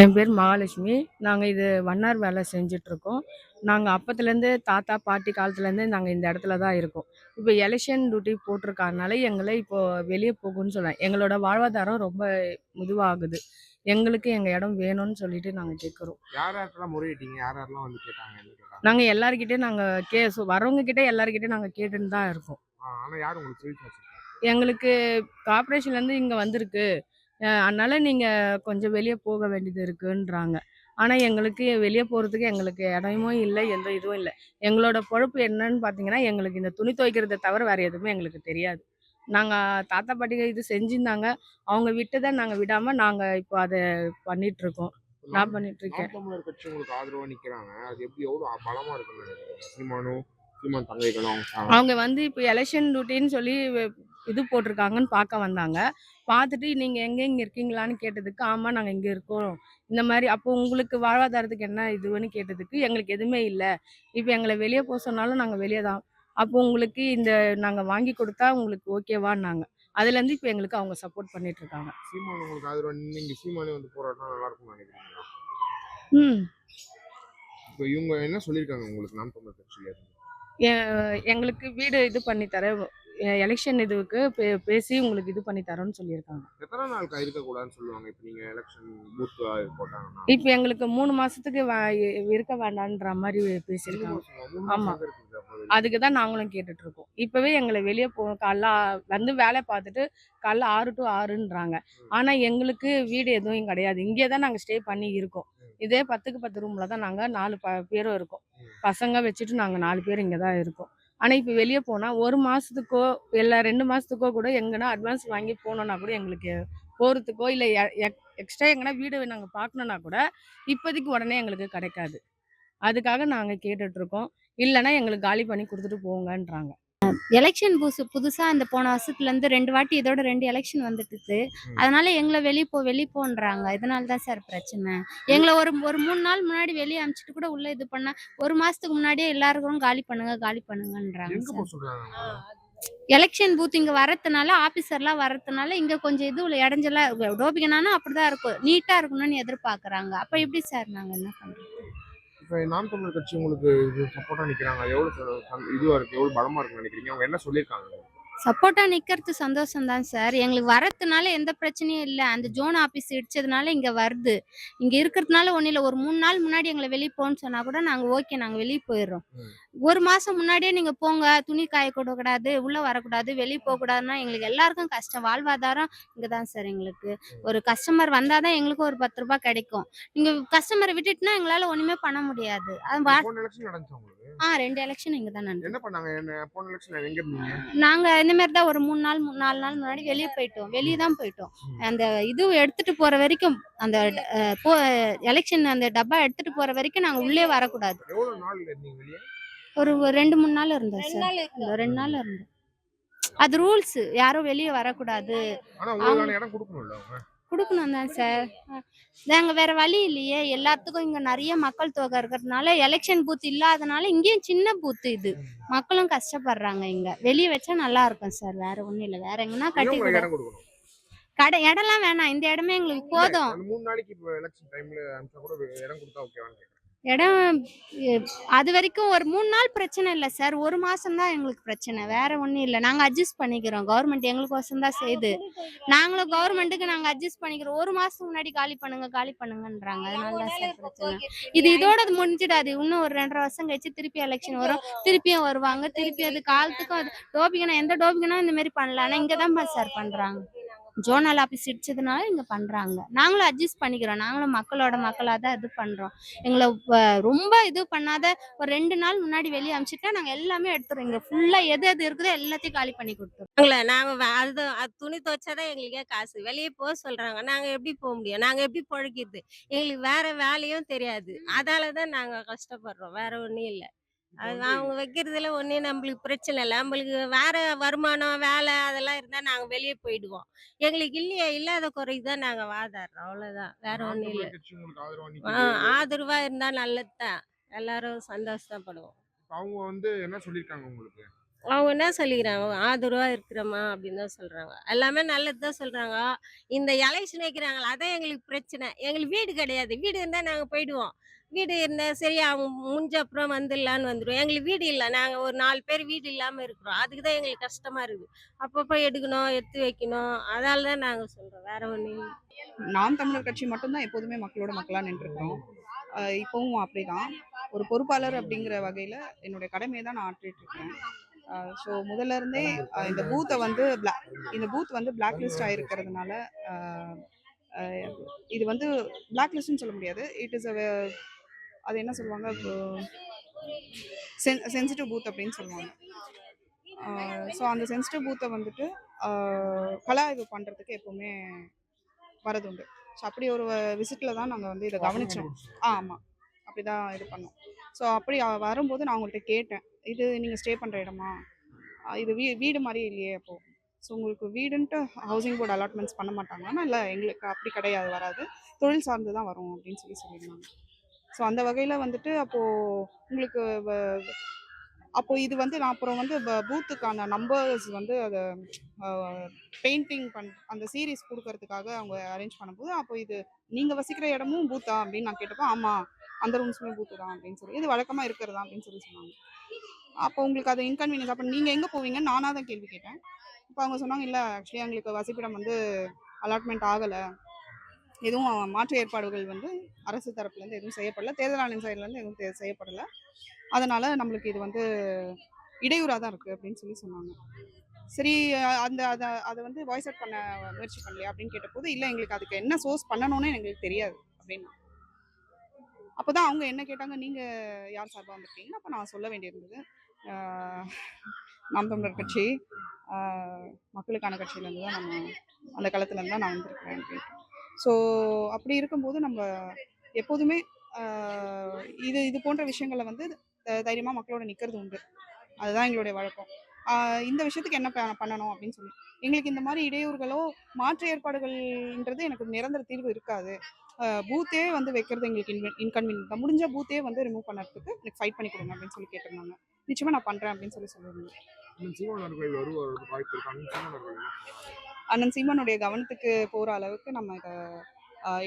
என் பேர் மகாலட்சுமி. நாங்க இது வண்ணார் வேலை செஞ்சுட்ருக்கோம். நாங்க அப்பத்துலேருந்து தாத்தா, பாட்டி காலத்துலேருந்தே நாங்க இந்த இடத்துல தான் இருக்கோம். இப்போ எலெக்ஷன் டியூட்டி போட்டிருக்கறனால எங்கள இப்போ வெளிய போகுன்னு சொல்றேன். எங்களோட வாழ்வாதாரம் ரொம்ப இதுவாகுது. எங்களுக்கு எங்க இடம் வேணும்னு சொல்லிட்டு நாங்க கேட்குறோம். யார் யார்ட்டலாம் முறையிட்டீங்க? யார் யாரெல்லாம் வந்து கேட்டாங்க? என்ன கேட்டாங்க? நாங்க எல்லார்கிட்டயும் நாங்க வரவங்க கிட்ட எல்லார்கிட்டயும் நாங்க கேட்டுன்னு தான் இருக்கோம். ஆனா யார் உங்களுக்கு சொல்லி வச்சிருக்காங்க? எங்களுக்கு கார்ப்பரேஷன்லேருந்து இங்க வந்திருக்கு. அதனால நீங்க கொஞ்சம் வெளிய போக வேண்டியது இருக்குன்றாங்க. ஆனா, எங்களுக்கு வெளிய போறதுக்கு எங்களுக்கு இடமும் இல்ல, எந்த இதுவும் இல்ல. எங்களோட பொழப்பு என்னன்னு பார்த்தீங்கன்னா, எங்களுக்கு இந்த துணி துவைக்கிறத தவிர வேற எதுவுமே எங்களுக்கு தெரியாது. நாங்க தாத்தா, பாட்டிக இது செஞ்சிருந்தாங்க. அவங்க விட்டத நாங்க விடாம, நாங்க இப்போ அத பண்ணிட்டுருக்கோம். நாம் நான் பண்ணிட்டுருக்கேன். நாம் தமிழர் கட்சி உங்களுக்கு ஆதரவா நிக்கிறாங்க. அது எப்படி எவ்வளோ பலமா இருக்குன்னு நினைக்கிறீங்க? சீமான் தங்கைகளும் அவங்க வந்து இப்போ எலெக்ஷன் டியூட்டின்னு சொல்லி இது போட்டிருக்காங்கன்னு பார்க்க வந்தாங்க. பார்த்துட்டு நீங்க எங்க இருக்கீங்களான்னு கேட்டதுக்கு, ஆமா நாங்க இங்க இருக்கோம். இந்த மாரி அப்போ உங்களுக்கு வாழ்வாதாரத்துக்கு என்ன இதுன்னு கேட்டதுக்கு, எங்களுக்கு எதுவுமே இல்ல. இப்ப எங்கள வெளிய போ சொன்னாலும் நாங்க வெளிய தான். அப்போ உங்களுக்கு இந்த நாங்க வாங்கி குடுத்தா உங்களுக்கு ஓகேவான்னாங்க. அதுலேருந்து இப்ப எங்களுக்கு அவங்க சப்போர்ட் பண்ணிட்டு இருக்காங்க. சீமான் உங்களுக்கு ஆதரவா நீங்க சீமானே வந்து போராடினா நல்லா இருக்கும்னு நினைக்கிறீங்களா? ம். இப்போ இவங்க என்ன சொல்லியிருக்காங்க உங்களுக்கு நாம் தமிழர் கட்சியில இருந்து? எ எங்களுக்கு வீடு இது பண்ணி தரேன். எலெக்ஷன் இதுவுக்கு பேசி உங்களுக்கு இது பண்ணி தரோன்னு சொல்லியிருக்காங்க. எத்தனை நாளுக்கா இருக்கக்கூடாதுன்னு சொல்லுவாங்க? இப்போ நீங்க எலெக்ஷன் பூத் போட்டாங்கன்னா? இப்ப எங்களுக்கு 3 மாசத்துக்கு இருக்க வேண்டான்ற மாரி 3 பேசியிருக்காங்க. மாசமா? 3 ஆமா. மாசம் எங்க இருக்கீங்க அப்ப வெளிய? அதுக்கு தான் நாங்களும் கேட்டுட்டு இருக்கோம். இப்பவே எங்கள வெளிய காலைல வந்து வேலை பார்த்துட்டு காலைல 6 டூ 6ன்றாங்க. ஆனா எங்களுக்கு வீடு எதுவும் கிடையாது. இங்கே தான் நாங்க ஸ்டே பண்ணி இருக்கோம். இதே 10க்கு 10 ரூம்ல தான் நாங்க 4 பேரும் இருக்கோம். பசங்க வச்சுட்டு நாங்க 4 பேர் இங்க தான் இருக்கோம். ஆனா இப்ப வெளிய போனா 1 மாசத்துக்கோ, இல்ல 2 மாசத்துக்கோ கூட எங்கன்னா அட்வான்ஸ் வாங்கி போனோம்னா கூட எங்களுக்கு போறதுக்கோ, இல்ல எக்ஸ்ட்ரா எங்கனா வீடு நாங்க பார்க்கணும்னா கூட, இப்போதைக்கு உடனே எங்களுக்கு கிடைக்காது. அதுக்காக நாங்க கேட்டுட்டுருக்கோம். இல்லன்னா எங்களுக்கு காலி பண்ணி குடுத்துட்டு போங்கன்றாங்க. எலெக்ஷன் புதுசா இந்த போன வருஷத்துலேருந்து 2 வாட்டி இதோட 2 எலெக்ஷன் வந்துட்டுது. அதனால எங்கள வெளிய போன்றாங்க. இதனால தான் சார் பிரச்சனை. எங்கள ஒரு ஒரு 3 நாள் முன்னாடி வெளிய அனுப்பிச்சுட்டு கூட உள்ள இது பண்ணா, 1 மாசத்துக்கு முன்னாடியே எல்லாருக்கும் காலி பண்ணுங்கன்றாங்க எங்க சார். சொல்றாங்க? எலெக்ஷன் பூத் இங்க வரதுனால, ஆபீசர்லாம் வரதுனால, இங்க கொஞ்சம் இது இடைஞ்சலா டோபிகனானா அப்படிதான் இருக்கும். நீட்டா இருக்கணும்னு எதிர்பார்க்குறாங்க. அப்ப எப்படி சார் நாங்க என்ன பண்றது? இப்ப நாம் தமிழர் கட்சி உங்களுக்கு சப்போர்ட்டா நிக்கிறாங்க. அது எவ்வளவு இதுவா இருக்கு? எவ்வளவு பலமா இருக்குன்னு நினைக்கிறீங்க? அவங்க என்ன சொல்லியிருக்காங்க? சப்போர்ட்டா நிக்கிறது சந்தோஷம் தான் சார். எங்களுக்கு வரதுனால எந்த பிரச்சனையும் இல்ல. அந்த ஜோன் ஆபீஸ் இடிச்சதுனால இங்க வருது. இங்க இருக்கிறதுனால ஒண்ணும் இல்ல. ஒரு 3 நாள் முன்னாடி எங்கள வெளிய போன்னு சொன்னா கூட நாங்க ஓகே. நாங்க வெளிய போயிர்றோம். 1 மாசம் முன்னாடியே நீங்க போங்க. துணி காய கூடாது, உள்ள வரக்கூடாது, வெளிய போக்கூடாதுன்னா எங்களுக்கு எல்லாருக்கும் கஷ்டம். வாழ்வாதாரம் இங்க தான் சார் எங்களுக்கு. ஒரு கஸ்டமர் வந்தா தான் எங்களுக்கும் ஒரு ரூ. 10 கிடைக்கும். நீங்க கஸ்டமர விட்டுட்டுனா எங்களால ஒண்ணுமே பண்ண முடியாது. போன எலெக்ஷன் நடந்துச்சா உங்களுக்கு? 2 எலக்ஷன் இங்க தான் நடந்தது. என்ன பண்ணாங்க? போன எலெக்ஷன்ல எங்க இருந்தீங்க? நாங்க இந்த மாரி தான் ஒரு 3 நாள் 4 நாள் முன்னாடி வெளிய போயிட்டோம். வெளிய தான் போயிட்டோம். அந்த இது எடுத்துட்டு போற வரைக்கும் அந்த போ எலக்ஷன் அந்த டப்பா எடுத்துட்டு போற வரைக்கும் நாங்க உள்ளே வரக்கூடாது. எவ்வளவு நாள் இருந்தீங்க வெளிய? ஒரு 2, 3 நாள் இருந்தோம் சார். 2 நாள் இருந்தோம். அது ரூல்ஸ். யாரும் வெளிய வரக்கூடாது. ஆனா உங்களுக்கான இடம் கொடுக்கணும்ல அவங்க? குடுக்கணும் தான் சார். நாங்க வேற வழி இல்லையே. எல்லாத்துக்கும் இங்க நெறைய மக்கள் தொகை இருக்கிறதுனால, எலக்ஷன் பூத் இல்லாதனால இங்கேயும் சின்ன பூத் இது. மக்களும் கஷ்டப்படுறாங்க இங்க. வெளிய வச்சா நல்லா இருக்கும் சார். வேற ஒண்ணும் இல்ல. வேற எங்கனா கட்டி கூட இடம் கொடுக்கணும். இடம்லாம் வேணாம். இந்த இடமே எங்களுக்கு போதும். அந்த 3 நாளைக்கு இப்ப எலெக்ஷன் டைம்ல அனுப்பிச்சா கூட இடம் கொடுத்தா ஓகேவான்னு கேக்குறேன். இடம் அது வரைக்கும் ஒரு 3 நாள் பிரச்சனை இல்ல சார். 1 மாசம் தான் எங்களுக்கு பிரச்சனை. வேற ஒண்ணும் இல்ல. நாங்க அட்ஜஸ்ட் பண்ணிக்கிறோம். கவர்மெண்ட் எங்களுக்கோசரம் தான் செய்யுது. நாங்களும் கவர்மெண்ட்டுக்கு நாங்க அட்ஜஸ்ட் பண்ணிக்கிறோம். 1 மாசத்துக்கு முன்னாடி காலி பண்ணுங்கன்றாங்க. அதனால தான் சார் பிரச்சனை. இதோட அது முடிஞ்சிடாது. இன்னும் ஒரு 2 1/2 வருஷம் கழிச்சு திருப்பி எலெக்ஷன் வரும். திருப்பியும் வருவாங்க. திருப்பி அது காலத்துக்கும் அது எந்த டோபிகனா இந்த மாதிரி பண்ணல. ஆனா இங்க தான் சார் பண்றாங்க. ஜோனல் ஆபீஸ் இடிச்சதுனால இங்க பண்றாங்க. நாங்களும் அட்ஜஸ்ட் பண்ணிக்கிறோம். நாங்களும் மக்களா தான் இது பண்றோம். எங்கள ரொம்ப இது பண்ணாத ஒரு 2 நாள் முன்னாடி வெளிய அனுப்பிச்சுட்டா நாங்க எல்லாமே எடுத்துறோம். இங்க ஃபுல்லா எது எது இருக்குதோ எல்லாத்தையும் காலி பண்ணி குடுத்துறோம். நாங்க அது துணி துவைச்சாதான் எங்களுக்கே காசு. வெளிய சொல்றாங்க. நாங்க எப்படி முடியும்? நாங்க எப்படி பொழைக்கிறது? எங்களுக்கு வேற வேலையும் தெரியாது. அதாலதான் நாங்க கஷ்டப்படுறோம். வேற ஒண்ணும் இல்ல. அது அவங்க வைக்கிறதுல ஒண்ணும் நம்மளுக்கு பிரச்சனை இல்ல. நம்மளுக்கு வேற வருமானம், வேலை அதெல்லாம் இருந்தா நாங்க வெளிய போயிடுவோம். எங்களுக்கு இல்லையே, இல்லாத குறைக்கு தான் நாங்க வாதாடுறோம். அவ்வளவுதான். வேற நாம் ஒண்ணும் இல்ல. தமிழர் கட்சி உங்களுக்கு ஆதரவா நிக்குது. ஆதரவா இருந்தா நல்லதுதான். எல்லாரும் சந்தோஷப்படுவோம். அவங்க வந்து என்ன சொல்லியிருக்காங்க உங்களுக்கு? அவங்க என்ன சொல்லிக்கிறாங்க, ஆதரவா இருக்கிறோமா அப்படின்னு தான் சொல்றாங்க. எல்லாமே நல்லது தான் சொல்றாங்க. இந்த எலெக்ஷன் வைக்கிறாங்கல்ல, அதான் எங்களுக்கு பிரச்சனை. எங்களுக்கு வீடு கிடையாது. வீடு இருந்தா நாங்க போயிடுவோம். வீடு இருந்தா சரி அவங்க முடிஞ்ச அப்புறம் வந்துடலான்னு வந்துருவோம். எங்களுக்கு வீடு இல்ல. நாங்க ஒரு 4 பேர் வீடு இல்லாம இருக்கிறோம். அதுக்கு தான் எங்களுக்கு கஷ்டமா இருக்குது. அப்பப்போ எடுக்கணும், எடுத்து வைக்கணும். அதனால தான் நாங்க சொல்றோம். வேற ஒண்ணும் இல்ல. நாம் தமிழர் கட்சி மட்டும்தான் எப்போதுமே மக்களோட மக்களா நின்றுருக்கோம். இப்பவும் அப்படிதான். ஒரு பொறுப்பாளர் அப்படிங்கிற வகையில என்னுடைய கடமையை தான் நான் ஆற்றிட்டு இருக்கேன். ஸோ முதல்ல இருந்தே இந்த பூத்தை வந்து இந்த பூத் வந்து பிளாக் லிஸ்ட் ஆயிருக்கிறதுனால இது வந்து பிளாக் லிஸ்ட்னு சொல்ல முடியாது. இட் இஸ் அது என்ன சொல்லுவாங்க, சென்சிட்டிவ் பூத் அப்படின்னு சொல்லுவாங்க. ஸோ அந்த சென்சிட்டிவ் பூத்தை வந்துட்டு கல ஆய்வு பண்ணுறதுக்கு எப்போவுமே வரது உண்டு. ஸோ அப்படி ஒரு விசிட்டில் தான் நாங்கள் வந்து இதை கவனித்தோம். ஆமாம், அப்படி தான் இது பண்ணோம். ஸோ அப்படி வரும்போது நான் அவங்கள்ட்ட கேட்டேன், இது நீங்கள் ஸ்டே பண்ணுற இடமா, இது வீடு மாதிரி இல்லையே அப்போது. ஸோ உங்களுக்கு வீடுன்ட்டு ஹவுசிங் போர்டு அலாட்மெண்ட்ஸ் பண்ண மாட்டாங்கன்னா, இல்லை எங்களுக்கு அப்படி கிடையாது, வராது, தொழில் சார்ந்து தான் வரும் அப்படின்னு சொல்லியிருந்தாங்க. ஸோ அந்த வகையில் வந்துட்டு அப்போது உங்களுக்கு அப்போது இது வந்து நான் அப்புறம் வந்து பூத்துக்கான நம்பர்ஸ் வந்து அதை பெயிண்டிங் அந்த சீரீஸ் கொடுக்கறதுக்காக அவங்க அரேஞ்ச் பண்ணும்போது, அப்போ இது நீங்கள் வசிக்கிற இடமும் பூத்தா அப்படின்னு நான் கேட்டப்போ, ஆமாம் அந்த ரூம்ஸுமே பூத்து தான் அப்படின்னு சொல்லி, இது வழக்கமாக இருக்கிறதா அப்படின்னு சொன்னாங்க. அப்போ உங்களுக்கு அது இன்கன்வீனியன்ஸ். அப்போ நீங்கள் எங்கே போவீங்கன்னு நானாக தான் கேள்வி கேட்டேன். இப்போ அவங்க சொன்னாங்க, இல்லை ஆக்சுவலி எங்களுக்கு வசிப்பிடம் வந்து அலாட்மெண்ட் ஆகலை, எதுவும் மாற்று ஏற்பாடுகள் வந்து அரசு தரப்புலேருந்து எதுவும் செய்யப்படலை, தேர்தல் ஆணையம் சைட்லேருந்து எதுவும் செய்யப்படலை, அதனால் நம்மளுக்கு இது வந்து இடையூறாக தான் இருக்குது அப்படின்னு சொன்னாங்க. சரி, அதை வந்து வாய்ஸ் அவுட் பண்ண முயற்சி பண்ணலையா அப்படின்னு கேட்டபோது, இல்லை எங்களுக்கு அதுக்கு என்ன சோர்ஸ் பண்ணணும்னு எங்களுக்கு தெரியாது அப்படின்னு. அப்போ தான் அவங்க என்ன கேட்டாங்க, நீங்கள் யார் சார்பாக வந்திருக்கீங்கன்னு. அப்போ நான் சொல்ல வேண்டியிருந்தது, நாம் தமிழர் கட்சி மக்களுக்கான கட்சியிலேருந்து தான் நம்ம அந்த களத்துலேருந்து தான் நான் வந்திருக்கிறேன் அப்படின்னு. ஸோ அப்படி இருக்கும்போது நம்ம எப்போதுமே இது போன்ற விஷயங்களை வந்து தைரியமாக மக்களோட நிற்கிறது உண்டு. அதுதான் எங்களுடைய வழக்கம். இந்த விஷயத்துக்கு என்ன பண்ணணும் அப்படின்னு சொல்லி, எங்களுக்கு இந்த மாதிரி இடையூறுகளோ மாற்று ஏற்பாடுகள்ன்றது எனக்கு நிரந்தர தீர்வு இருக்காது. பூத்தே வந்து வைக்கிறது எங்களுக்கு இன்கன்வீனியன்ட் தான். முடிஞ்ச பூத்தே வந்து ரிமூவ் பண்ணுறதுக்கு எனக்கு ஃபைட் பண்ணி கொடுங்க அப்படின்னு சொல்லி கேட்டிருந்தாங்க. நிச்சயமாக நான் பண்ணுறேன் அப்படின்னு சொல்லியிருந்தேன். அண்ணன் சீமானுடைய கவனத்துக்கு போகிற அளவுக்கு நம்ம இதை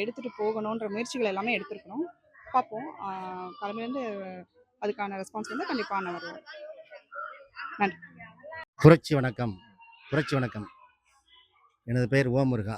எடுத்துகிட்டு போகணுன்ற முயற்சிகள் எல்லாமே எடுத்துருக்கணும். பார்ப்போம். தலைமையிலேருந்து அதுக்கான ரெஸ்பான்ஸ் வந்து கண்டிப்பாக நான் வருவேன். நன்றி. புரட்சி வணக்கம். எனது பெயர் ஓ முருகா.